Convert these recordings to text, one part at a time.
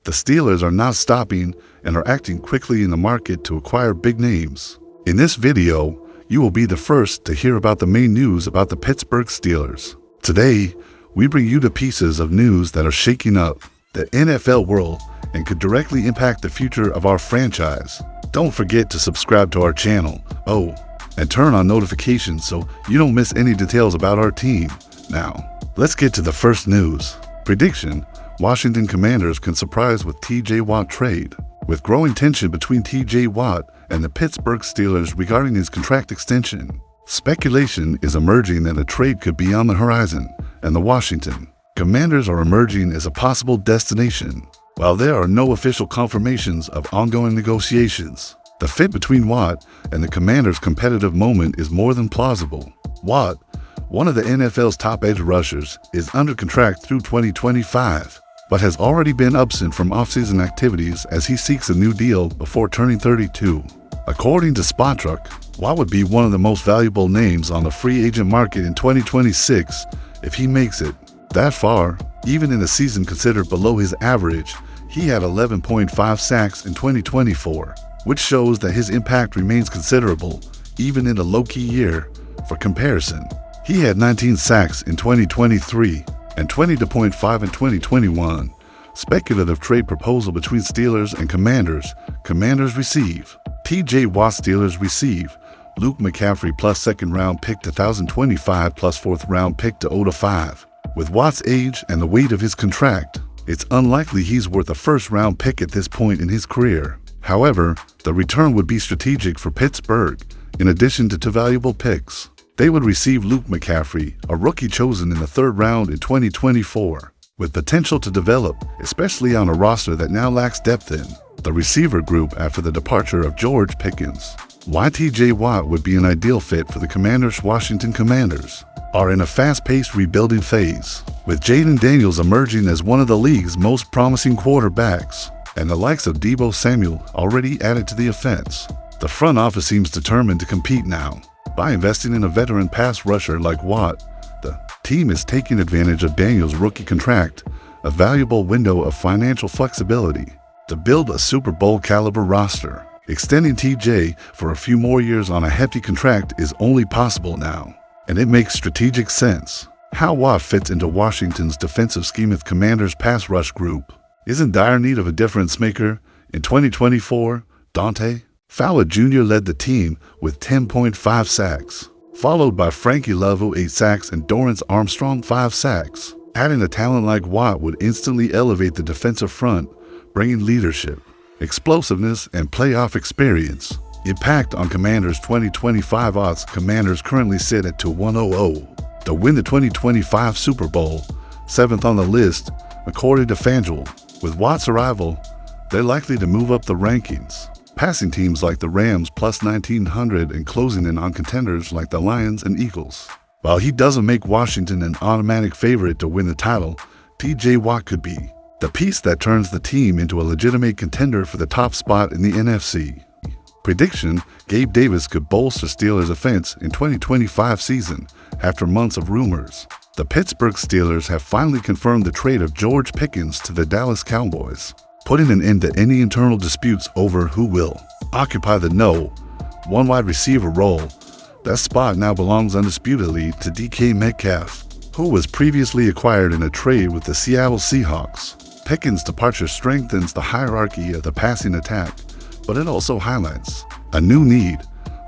The Steelers are not stopping and are acting quickly in the market to acquire big names. In this video, you will be the first to hear about the main news about the Pittsburgh Steelers. Today, we bring you the pieces of news that are shaking up the NFL world and could directly impact the future of our franchise. Don't forget to subscribe to our channel. And turn on notifications so you don't miss any details about our team. Now, let's get to the first news. Prediction: Washington Commanders can surprise with TJ Watt trade. With growing tension between TJ Watt and the Pittsburgh Steelers regarding his contract extension, speculation is emerging that a trade could be on the horizon, and the Washington Commanders are emerging as a possible destination. While there are no official confirmations of ongoing negotiations, the fit between Watt and the Commanders' competitive moment is more than plausible. Watt, one of the NFL's top edge rushers, is under contract through 2025, but has already been absent from offseason activities as he seeks a new deal before turning 32. According to Spotrac, Watt would be one of the most valuable names on the free agent market in 2026 if he makes it that far. Even in a season considered below his average, he had 11.5 sacks in 2024. Which shows that his impact remains considerable, even in a low-key year. For comparison, he had 19 sacks in 2023 and 20.5 in 2021. Speculative trade proposal between Steelers and Commanders. Commanders receive TJ Watt. Steelers receive Luke McCaffrey plus second-round pick 2025 plus fourth-round pick to 0-5. With Watt's age and the weight of his contract, it's unlikely he's worth a first-round pick at this point in his career. However, the return would be strategic for Pittsburgh. In addition to two valuable picks, they would receive Luke McCaffrey, a rookie chosen in the third round in 2024, with potential to develop, especially on a roster that now lacks depth in the receiver group after the departure of George Pickens. Why TJ Watt would be an ideal fit for the Commanders. Washington Commanders are in a fast-paced rebuilding phase, with Jaden Daniels emerging as one of the league's most promising quarterbacks, and the likes of Deebo Samuel already added to the offense. The front office seems determined to compete now. By investing in a veteran pass rusher like Watt, the team is taking advantage of Daniels' rookie contract, a valuable window of financial flexibility, to build a Super Bowl caliber roster. Extending TJ for a few more years on a hefty contract is only possible now, and it makes strategic sense. How Watt fits into Washington's defensive scheme with Commanders' pass rush group is in dire need of a difference maker. In 2024, Dante Fowler Jr. led the team with 10.5 sacks, followed by Frankie Love 8 sacks and Dorrance Armstrong 5 sacks. Adding a talent like Watt would instantly elevate the defensive front, bringing leadership, explosiveness, and playoff experience. Impact on Commanders' 2025 odds. Commanders currently sit at 2-1-0 to win the 2025 Super Bowl, 7th on the list, according to FanDuel. With Watt's arrival, they're likely to move up the rankings, passing teams like the Rams plus 1900 and closing in on contenders like the Lions and Eagles. While he doesn't make Washington an automatic favorite to win the title, TJ Watt could be the piece that turns the team into a legitimate contender for the top spot in the NFC. Prediction: Gabe Davis could bolster Steelers' offense in 2025 season. After months of rumors, the Pittsburgh Steelers have finally confirmed the trade of George Pickens to the Dallas Cowboys, putting an end to any internal disputes over who will occupy the one wide receiver role. That spot now belongs undisputedly to DK Metcalf, who was previously acquired in a trade with the Seattle Seahawks. Pickens' departure strengthens the hierarchy of the passing attack, but it also highlights a new need: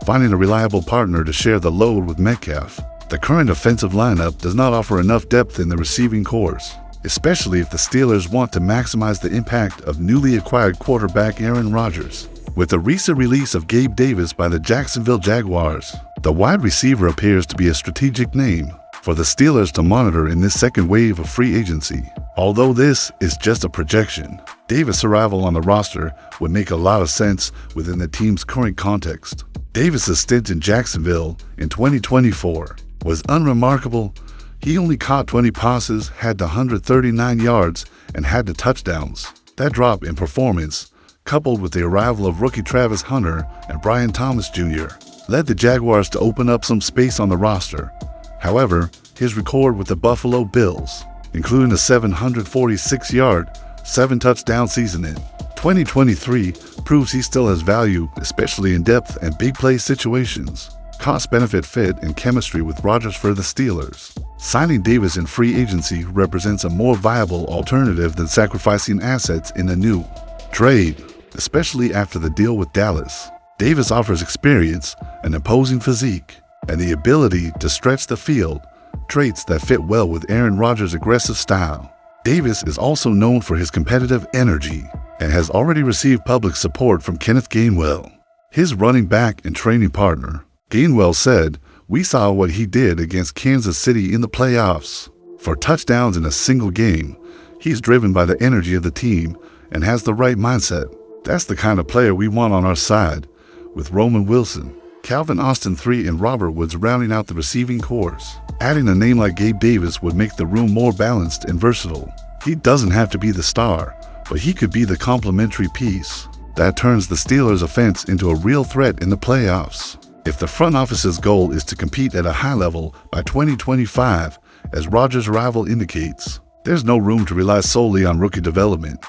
finding a reliable partner to share the load with Metcalf. The current offensive lineup does not offer enough depth in the receiving corps, especially if the Steelers want to maximize the impact of newly acquired quarterback Aaron Rodgers. With the recent release of Gabe Davis by the Jacksonville Jaguars, the wide receiver appears to be a strategic name for the Steelers to monitor in this second wave of free agency. Although this is just a projection, Davis' arrival on the roster would make a lot of sense within the team's current context. Davis' stint in Jacksonville in 2024 was unremarkable. He only caught 20 passes, had 139 yards, and had the touchdowns. That drop in performance, coupled with the arrival of rookie Travis Hunter and Brian Thomas Jr., led the Jaguars to open up some space on the roster. However, his record with the Buffalo Bills, including a 746-yard, 7-touchdown season in 2023 proves he still has value, especially in depth and big play situations. Cost-benefit fit and chemistry with Rodgers for the Steelers. Signing Davis in free agency represents a more viable alternative than sacrificing assets in a new trade, especially after the deal with Dallas. Davis offers experience, an imposing physique, and the ability to stretch the field, traits that fit well with Aaron Rodgers' aggressive style. Davis is also known for his competitive energy and has already received public support from Kenneth Gainwell, his running back and training partner. Gainwell said, "We saw what he did against Kansas City in the playoffs. For touchdowns in a single game, he's driven by the energy of the team and has the right mindset. That's the kind of player we want on our side." With Roman Wilson, Calvin Austin III, and Robert Woods rounding out the receiving corps. Adding a name like Gabe Davis would make the room more balanced and versatile. He doesn't have to be the star, but he could be the complementary piece that turns the Steelers' offense into a real threat in the playoffs. If the front office's goal is to compete at a high level by 2025, as Rodgers' arrival indicates, there's no room to rely solely on rookie development.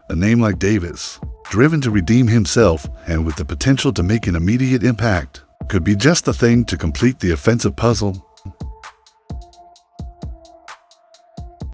A name like Davis, driven to redeem himself and with the potential to make an immediate impact, could be just the thing to complete the offensive puzzle.